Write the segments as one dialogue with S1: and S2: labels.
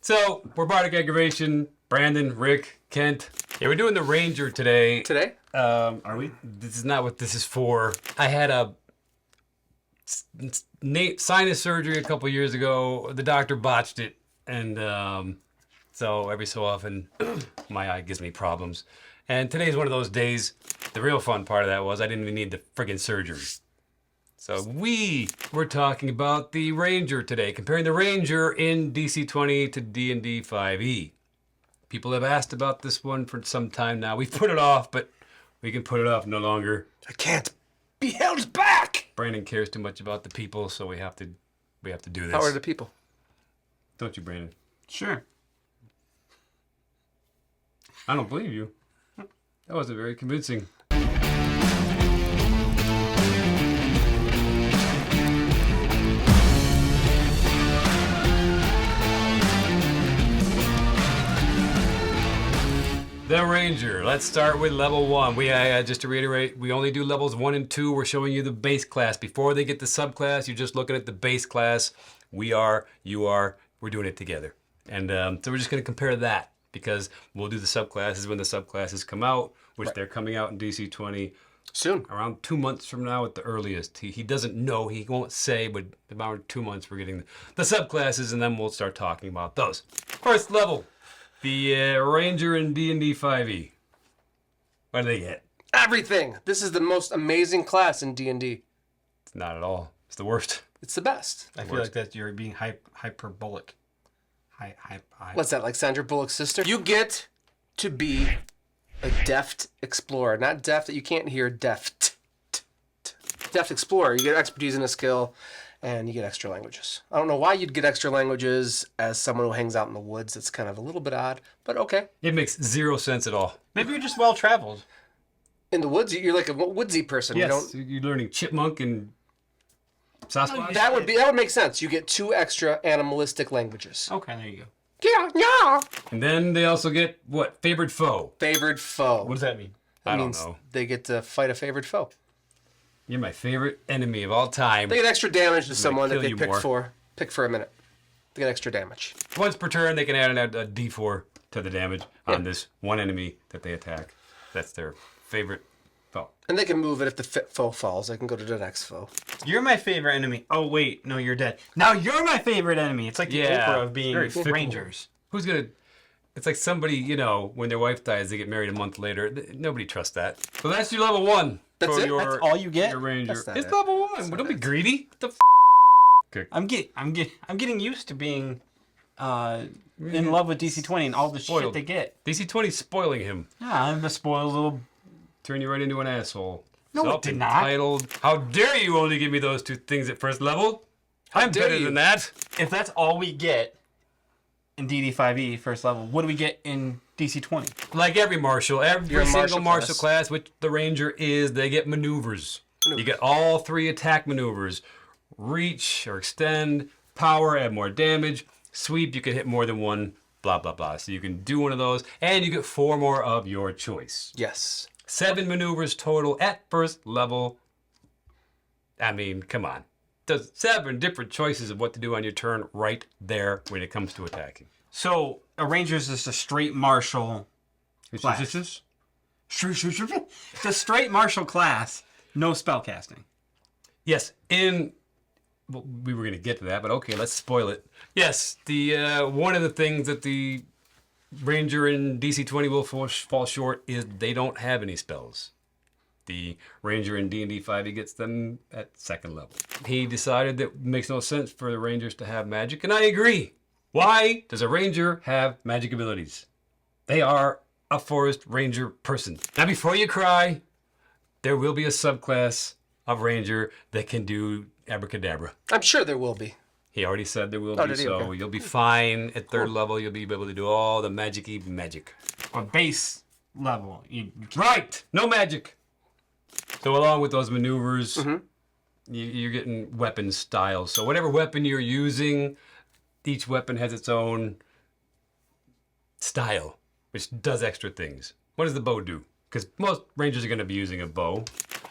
S1: So, we're bardicaggravation. Brandon, Rick, Kent. Yeah, we're doing the Ranger today.
S2: Today?
S1: Are we? This is not what this is for. I had a sinus surgery a couple years ago. The doctor botched it. And so every so often, my eye gives me problems. And today's one of those days. The real fun part of that was I didn't even need the friggin' surgery. So we were talking about the Ranger today, comparing the Ranger in DC20 to D&D 5e. People have asked about this one for some time now. We've put it off, but we can put it off no longer.
S2: I can't be held back.
S1: Brandon cares too much about the people, so we have to do this.
S2: How are the people?
S1: Don't you, Brandon?
S3: Sure.
S1: I don't believe you. That wasn't very convincing. The Ranger. Let's start with level 1. We just to reiterate, we only do levels 1 and 2. We're showing you the base class. Before they get the subclass, you're just looking at the base class. We are, you are, we're doing it together. And so we're just going to compare that because we'll do the subclasses when the subclasses come out, which they're coming out in DC20
S2: soon.
S1: Around 2 months from now at the earliest. He doesn't know, he won't say, but about 2 months we're getting the subclasses and then we'll start talking about those. First level. The Ranger in D&D 5e. What do they get?
S2: Everything. This is the most amazing class in D&D.
S1: It's not at all. It's the worst.
S2: It's the best.
S3: I feel like that you're being hyperbolic.
S2: What's that, like Sandra Bullock's sister? You get to be a deft explorer. Not deft that you can't hear, deft. Deft explorer. You get expertise in a skill, and you get extra languages. I don't know why you'd get extra languages as someone who hangs out in the woods. It's kind of a little bit odd, but okay.
S1: It makes zero sense at all.
S3: Maybe you're just well traveled.
S2: In the woods, you're like a woodsy person.
S1: Yes, you're learning chipmunk and Sasquatch.
S2: That would make sense. You get 2 extra animalistic languages.
S3: Okay, there you go.
S2: Yeah.
S1: And then they also get, what, favored foe.
S2: Favored foe.
S3: What does that mean?
S1: I don't
S2: means
S1: know.
S2: They get to fight a favored foe.
S1: You're my favorite enemy of all time.
S2: They get extra damage to someone that
S1: kill
S2: they
S1: you
S2: pick
S1: more.
S2: for a minute. They get extra damage.
S1: Once per turn, they can add a d4 to the damage on this one enemy that they attack. That's their favorite foe.
S2: And they can move it if the foe falls. They can go to the next foe.
S3: You're my favorite enemy. Oh, wait. No, you're dead. Now you're my favorite enemy. It's like the Oprah of being
S1: very fickle.
S3: Rangers.
S1: Who's going to... It's like somebody, when their wife dies, they get married a month later. Nobody trusts that. So that's your level 1.
S2: That's it?
S3: That's all you get?
S1: Your Ranger.
S2: That's not
S1: It's
S2: it.
S1: level 1. Don't be greedy. What the f***? Okay.
S3: I'm getting used to being in love with DC20 and all the shit
S1: Spoiled.
S3: they get.
S1: DC20's spoiling him.
S3: Yeah, I'm a spoiled little...
S1: Turn you right into an asshole.
S3: No, it did not.
S1: Self-entitled. How dare you only give me those 2 things at first level? I'm
S2: dare
S1: better
S2: you.
S1: than that.
S3: If that's all we get in DD5E first level, what do we get in DC20?
S1: Like every martial, every
S2: You're a
S1: single
S2: martial
S1: martial
S2: class.
S1: class, which the Ranger is, they get maneuvers. You get all 3 attack maneuvers. Reach or extend, power, add more damage, sweep, you can hit more than one, blah, blah, blah. So you can do one of those, and you get 4 more of your choice.
S2: Yes.
S1: 7 maneuvers total at first level. I mean, come on. There's 7 different choices of what to do on your turn right there when it comes to attacking.
S3: So, a Ranger is just a straight martial class.
S1: It's
S3: It's a straight martial class, no spell casting.
S1: Yes, well, we were going to get to that, but okay, let's spoil it. Yes, the one of the things that the Ranger in DC20 will fall short is they don't have any spells. The Ranger in D&D 5, he gets them at 2nd level. He decided that it makes no sense for the Rangers to have magic, and I agree. Why does a Ranger have magic abilities? They are a Forest Ranger person. Now, before you cry, there will be a subclass of Ranger that can do abracadabra.
S2: I'm sure there will be.
S1: He already said there will
S2: Oh,
S1: be,
S2: did he?
S1: so
S2: Okay.
S1: you'll be fine at 3rd level. You'll be able to do all the magic-y magic.
S3: Or base level. You
S1: Right! No magic! So along with those maneuvers, you're getting weapon styles. So whatever weapon you're using, each weapon has its own style, which does extra things. What does the bow do? Because most Rangers are going to be using a bow.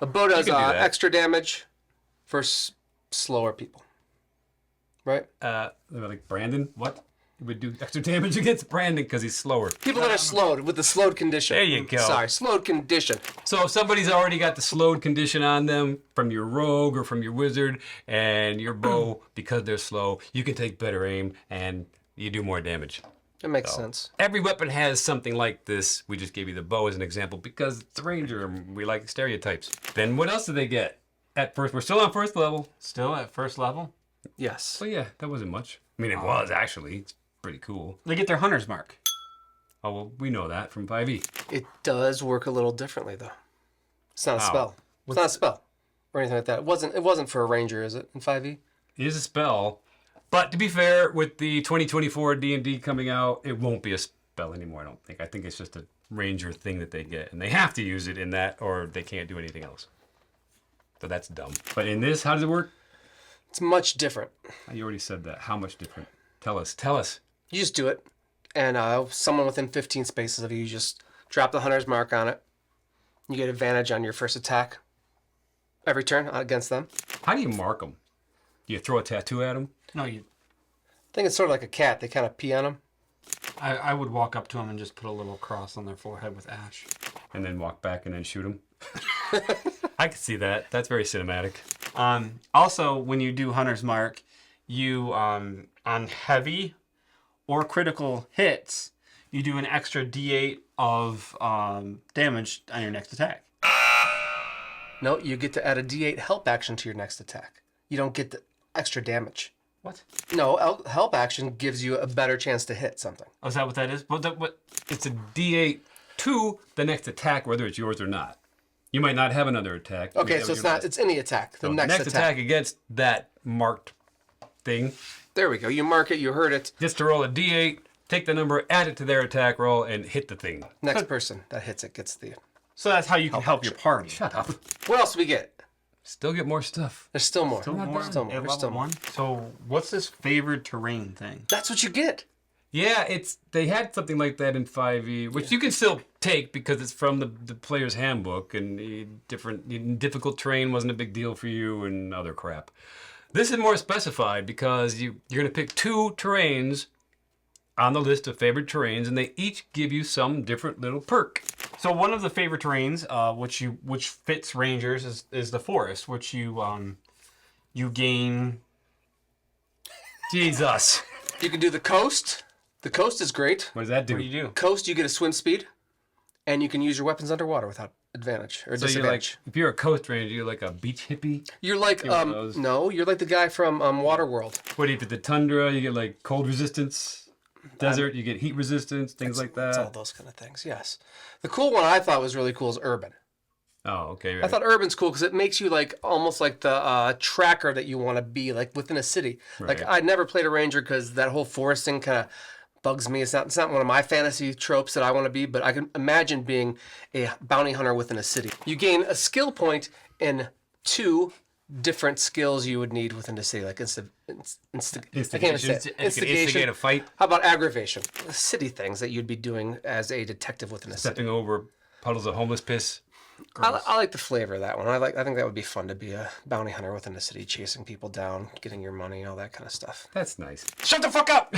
S2: A bow does
S1: can do that.
S2: extra damage for slower people. Right?
S1: Like Brandon, what? It would do extra damage against Brandon because he's slower.
S2: People that are slowed with the slowed condition.
S1: There you go.
S2: Sorry, slowed condition.
S1: So if somebody's already got the slowed condition on them from your rogue or from your wizard and your bow, because they're slow, you can take better aim and you do more damage.
S2: That makes sense.
S1: Every weapon has something like this. We just gave you the bow as an example because it's a ranger and we like stereotypes. Then what else do they get? At first, we're still on first level.
S3: Still at first level?
S2: Yes.
S1: Oh yeah, that wasn't much. I mean, it was actually. It's pretty cool.
S3: They get their hunter's mark.
S1: Oh, well, we know that from 5e.
S2: It does work a little differently, though. It's not a spell. It's not a spell or anything like that. It wasn't for a ranger, is it, in 5e?
S1: It is a spell. But to be fair, with the 2024 D&D coming out, it won't be a spell anymore, I don't think. I think it's just a ranger thing that they get. And they have to use it in that or they can't do anything else. So that's dumb. But in this, how does it work?
S2: It's much different.
S1: You already said that. How much different? Tell us.
S2: You just do it, and someone within 15 spaces of you, just drop the hunter's mark on it. You get advantage on your first attack every turn against them.
S1: How do you mark them? Do you throw a tattoo at them?
S3: No,
S2: I think it's sort of like a cat. They kind of pee on them.
S3: I would walk up to them and just put a little cross on their forehead with ash.
S1: And then walk back and then shoot them? I can see that. That's very cinematic.
S3: Also, when you do hunter's mark, you on heavy or critical hits, you do an extra D8 of damage on your next attack.
S2: No, you get to add a D8 help action to your next attack. You don't get the extra damage.
S3: What?
S2: No, help action gives you a better chance to hit something.
S3: Oh, is that what that is? What?
S1: It's a D8 to the next attack, whether it's yours or not. You might not have another attack.
S2: Okay, so it's not. It's any attack. The next
S1: attack against that marked thing.
S2: There we go. You mark it. You heard it.
S1: Just to roll a D8, take the number, add it to their attack roll, and hit the thing.
S2: Next person that hits it gets the.
S3: So that's how you can help your party.
S1: Shut up.
S2: What else do we get?
S1: Still get more stuff.
S2: There's still more.
S3: Still more.
S2: There's still more.
S3: At
S2: There's still
S3: level
S2: more.
S3: 1. So what's this favored terrain thing?
S2: That's what you get.
S1: Yeah, they had something like that in 5e, which you can still take because it's from the player's handbook, and difficult terrain wasn't a big deal for you and other crap. This is more specified because you're going to pick 2 terrains on the list of favorite terrains, and they each give you some different little perk.
S3: So one of the favorite terrains, which fits rangers, is the forest, which you gain.
S1: Jesus.
S2: You can do the coast. The coast is great.
S1: What does that do?
S3: What do you do?
S2: Coast, you get a swim speed, and you can use your weapons underwater without advantage or
S1: So
S2: disadvantage.
S1: if you're a coast ranger, you're like a beach hippie.
S2: You're like
S1: one of those.
S2: no, you're like the guy from Waterworld.
S1: What if it's the tundra, you get like cold resistance. Desert, you get heat resistance, things like that.
S2: It's all those kind of things. Yes. The cool one I thought was really cool is urban.
S1: Oh, okay. Right.
S2: I thought urban's cool because it makes you like almost like the tracker that you want to be like within a city.
S1: Right.
S2: Like I never played a ranger because that whole forest thing kind of bugs me. It's not one of my fantasy tropes that I want to be, but I can imagine being a bounty hunter within a city. You gain a skill point in 2 different skills you would need within the city, like I can't even say it.
S1: Instigate a fight.
S2: How about aggravation? The city things that you'd be doing as a detective within a city.
S1: Stepping over puddles of homeless piss.
S2: I like the flavor of that one. I think that would be fun to be a bounty hunter within the city, chasing people down, getting your money, all that kind of stuff.
S1: That's nice.
S3: Shut the fuck up!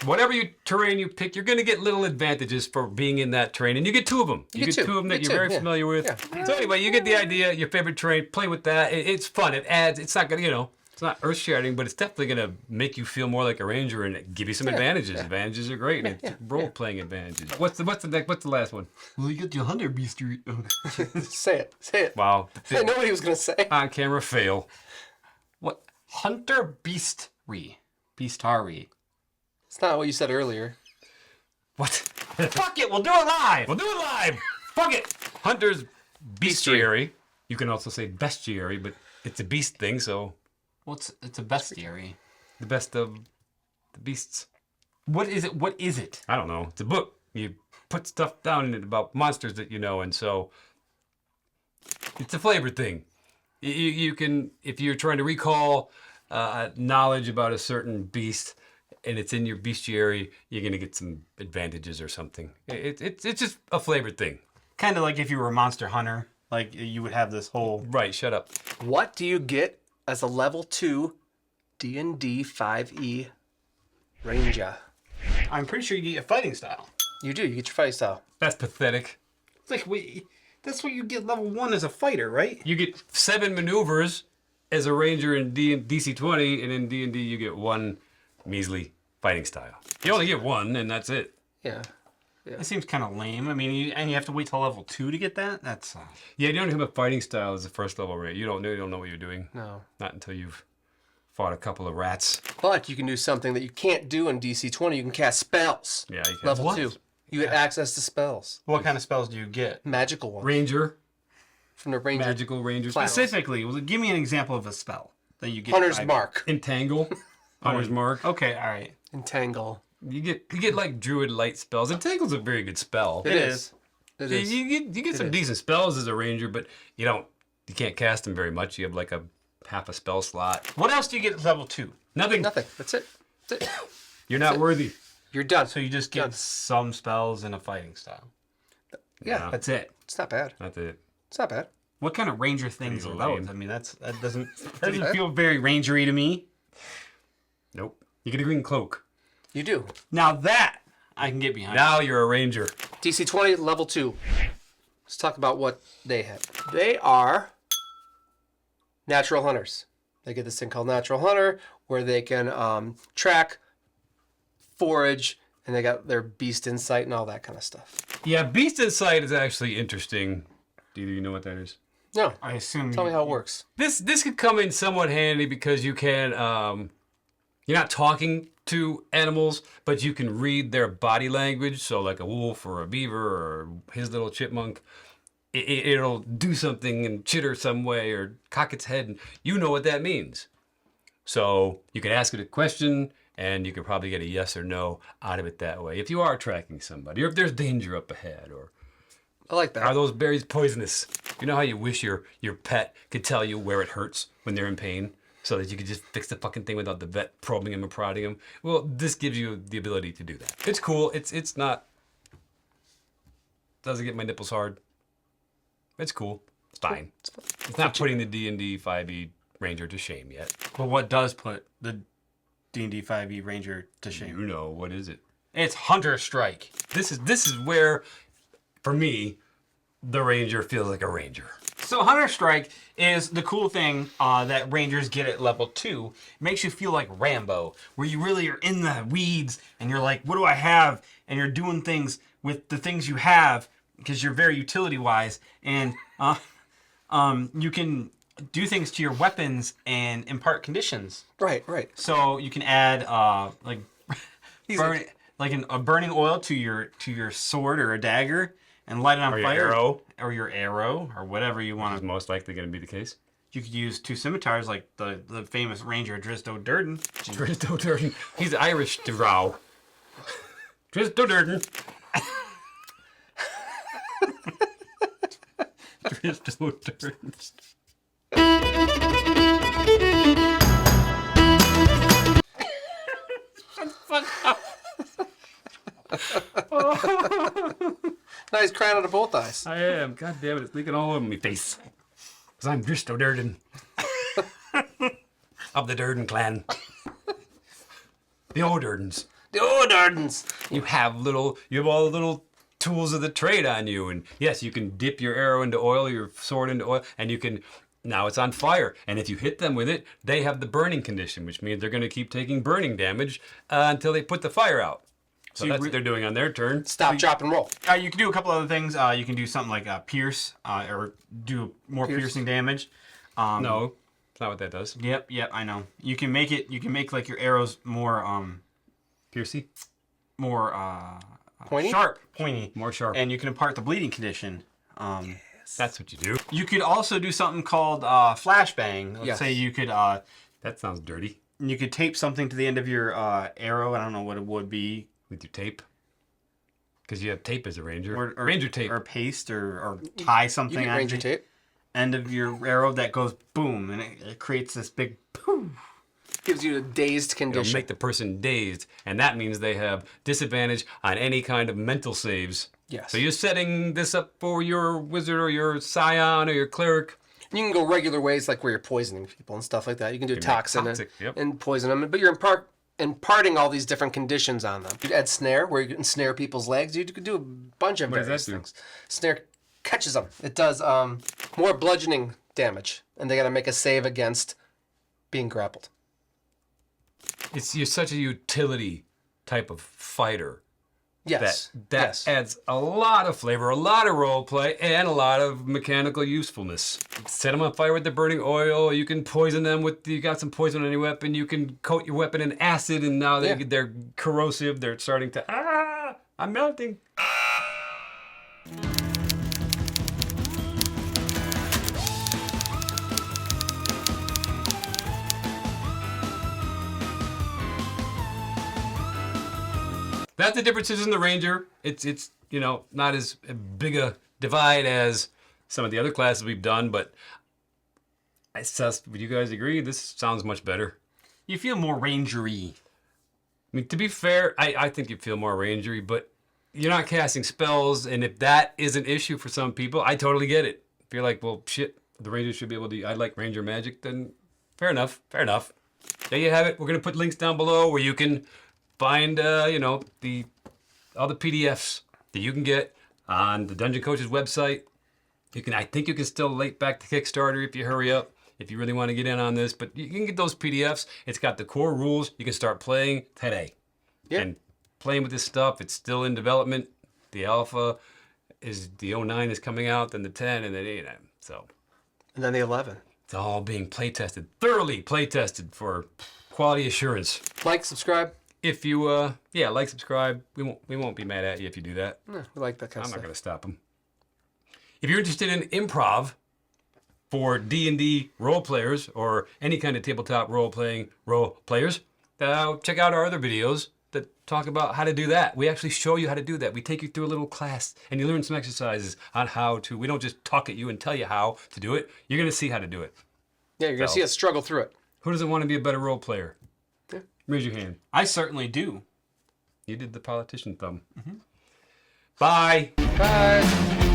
S1: Whatever terrain you pick, you're going to get little advantages for being in that terrain, and you get 2 of them. You get 2 of them that you're very familiar with.
S2: Yeah.
S1: So anyway, you get the idea. Your favorite terrain, play with that. It's fun. It adds. It's not going to, it's not earth-shattering, but it's definitely going to make you feel more like a ranger and give you some advantages.
S2: Yeah.
S1: Advantages are great. It's role-playing advantages. What's the last one?
S3: Well, you get your hunter beastery.
S2: Say it.
S1: Wow.
S2: I know what he was gonna say.
S1: On camera fail.
S3: What? Hunter beastery. Beastari.
S2: It's not what you said earlier.
S1: What?
S3: Fuck it, we'll do it live!
S1: We'll do it live. Fuck it. Hunter's bestiary. You can also say bestiary, but it's a beast thing, so
S3: Well, it's a bestiary.
S1: the best of the beasts.
S3: What is it? What is it?
S1: I don't know. It's a book. You put stuff down in it about monsters that you know, and so it's a flavor thing. You can, if you're trying to recall knowledge about a certain beast, and it's in your bestiary, you're gonna get some advantages or something. It's just a flavored thing.
S3: Kind of like if you were a monster hunter, like you would have this whole.
S1: Right. Shut up.
S2: What do you get as a level 2 D&D 5e ranger.
S3: I'm pretty sure you get a fighting style.
S2: You do. You get your fighting style.
S1: That's pathetic.
S3: It's like, wait, that's what you get level 1 as a fighter, right?
S1: You get 7 maneuvers as a ranger in DC20, and in D&D you get 1 measly fighting style. You only get 1, and that's it.
S2: Yeah.
S3: That seems kind of lame. I mean, you have to wait till level 2 to get that? That's...
S1: Yeah, you don't have a fighting style as a first level ranger. You don't know what you're doing.
S2: No.
S1: Not until you've fought a couple of rats.
S2: But you can do something that you can't do in DC20. You can cast spells.
S1: Yeah, you can.
S2: Level 2. You get access to spells.
S3: What kind of spells do you get?
S2: Magical ones.
S1: Ranger.
S2: From the ranger.
S1: Magical ranger.
S2: Class.
S3: Specifically, give me an example of a spell that you get.
S2: Hunter's Mark.
S1: Entangle. Hunter's Mark.
S3: Okay, all right.
S2: Entangle.
S1: You get like druid light spells. Entangle's a very good spell.
S2: It is. It is.
S1: You get some decent spells as a ranger, but you can't cast them very much. You have like a half a spell slot.
S3: What else do you get at level 2?
S1: Nothing.
S2: Nothing. That's it. That's it.
S1: You're not worthy.
S2: You're done.
S3: So you just get some spells and a fighting style.
S2: Yeah.
S3: That's it.
S2: It's not bad.
S1: That's it.
S2: It's not bad.
S3: What kind of ranger things are
S1: Pretty
S3: those?
S1: lame.
S3: I mean, that doesn't feel very rangery to me.
S1: Nope. You get a green cloak.
S2: You do.
S3: Now that I can get behind.
S1: Now you're a ranger.
S2: DC20 level 2. Let's talk about what they have. They are natural hunters. They get this thing called Natural Hunter where they can track, forage, and they got their beast insight and all that kind of stuff.
S1: Yeah, beast insight is actually interesting. Do you know what that is?
S2: No.
S3: I assume.
S2: Tell me how it works.
S1: This could come in somewhat handy because you can you're not talking to animals, but you can read their body language. So like a wolf or a beaver or his little chipmunk, it'll do something and chitter some way or cock its head, and you know what that means. So you can ask it a question, and you can probably get a yes or no out of it that way. If you are tracking somebody, or if there's danger up ahead, or
S2: I like that.
S1: are those berries poisonous? You know how you wish your pet could tell you where it hurts when they're in pain, so that you could just fix the fucking thing without the vet probing him and prodding him? Well, this gives you the ability to do that. It's cool. It's not... Doesn't get my nipples hard. It's cool. It's fine. It's not putting the D&D 5e Ranger to shame yet.
S3: But what does put the D&D 5e Ranger to shame?
S1: You know, what is it?
S3: It's Hunter Strike.
S1: This is where, for me, the Ranger feels like a Ranger.
S3: So Hunter Strike is the cool thing that Rangers get at level 2. It makes you feel like Rambo, where you really are in the weeds and you're like, what do I have? And you're doing things with the things you have because you're very utility-wise. And you can do things to your weapons and impart conditions.
S2: Right.
S3: So you can add a burning oil to your sword or a dagger and light it on
S1: Or
S3: fire.
S1: your arrow.
S3: Or your arrow, or whatever you want
S1: Is
S3: to.
S1: most likely going to be the case.
S3: You could use 2 scimitars like the famous Ranger Dristo Durden.
S1: Dristo Durden. He's Irish to row. Dristo Durden. Dristo Durden.
S2: Now he's crying out of both eyes.
S1: I am. God damn it, it's leaking all over my face. Because I'm Dristo Durden. Of the Durden clan. The old Durdens.
S2: The old Ardens.
S1: You have all the little tools of the trade on you. And yes, you can dip your arrow into oil, your sword into oil, and you can, now it's on fire. And if you hit them with it, they have the burning condition, which means they're going to keep taking burning damage until they put the fire out. So that's what they're doing on their turn.
S2: Stop, drop, and roll.
S3: You can do a couple other things. You can do something like pierce, or do more piercing damage.
S1: No, it's not what that does.
S3: Yep, I know. You can make like your arrows more
S1: Piercy?
S3: more
S2: Pointy?
S3: sharp, pointy,
S1: More sharp.
S3: and you can impart the bleeding condition.
S1: That's what you do.
S3: You could also do something called flashbang. Let's
S2: Yes.
S3: say you could
S1: That sounds dirty.
S3: tape something to the end of your arrow. I don't know what it would be.
S1: With your tape. Because you have tape as a ranger.
S3: Or
S1: Ranger tape.
S3: or paste or tie
S2: You
S3: something
S2: get
S3: on
S2: Ranger
S3: the
S2: tape.
S3: end of your arrow that goes boom, and it creates this big poof.
S2: Gives you a dazed
S1: It'll
S2: condition.
S1: make the person dazed, and that means they have disadvantage on any kind of mental saves.
S2: Yes.
S1: So you're setting this up for your wizard or your scion or your cleric.
S2: You can go regular ways, like where you're poisoning people and stuff like that. You can do toxin
S1: toxic,
S2: and poison them, but you're imparting all these different conditions on them. You'd add snare, where you ensnare people's legs. You could do a bunch of various things. Snare catches them. It does more bludgeoning damage, and they got to make a save against being grappled.
S1: You're such a utility type of fighter.
S2: Yes.
S1: That adds a lot of flavor, a lot of role play, and a lot of mechanical usefulness. Set them on fire with the burning oil. You can poison them with, you got some poison on your weapon. You can coat your weapon in acid, and now they're corrosive. They're starting to, I'm melting. That's the differences in the Ranger. It's not as big a divide as some of the other classes we've done, but would you guys agree? This sounds much better.
S3: You feel more rangery.
S1: I mean, to be fair, I think you feel more rangery, but you're not casting spells, and if that is an issue for some people, I totally get it. If you're like, well, shit, the Ranger should be able to, I like Ranger magic, then fair enough. There you have it. We're going to put links down below where you can find, all the PDFs that you can get on the Dungeon Coach's website. I think you can still link back to Kickstarter if you hurry up, if you really want to get in on this. But you can get those PDFs. It's got the core rules. You can start playing today.
S2: Yeah.
S1: And playing with this stuff, it's still in development. The alpha is, the 09 is coming out, then the 10, and then 8.
S2: And then the 11.
S1: It's all being thoroughly play tested for quality assurance.
S2: Like, subscribe.
S1: If you, like, subscribe. We won't be mad at you if you do that.
S2: Yeah, we like that kind of
S1: I'm
S2: stuff.
S1: not going to stop them. If you're interested in improv for D&D role players or any kind of tabletop role players, check out our other videos that talk about how to do that. We actually show you how to do that. We take you through a little class and you learn some exercises on how to. We don't just talk at you and tell you how to do it. You're going to see how to do it.
S2: Yeah, you're going to see us struggle through it.
S1: Who doesn't want to be a better role player?
S2: Yeah.
S1: Raise your hand.
S3: I certainly do.
S1: You did the politician thumb. Mm-hmm. Bye.
S2: Bye.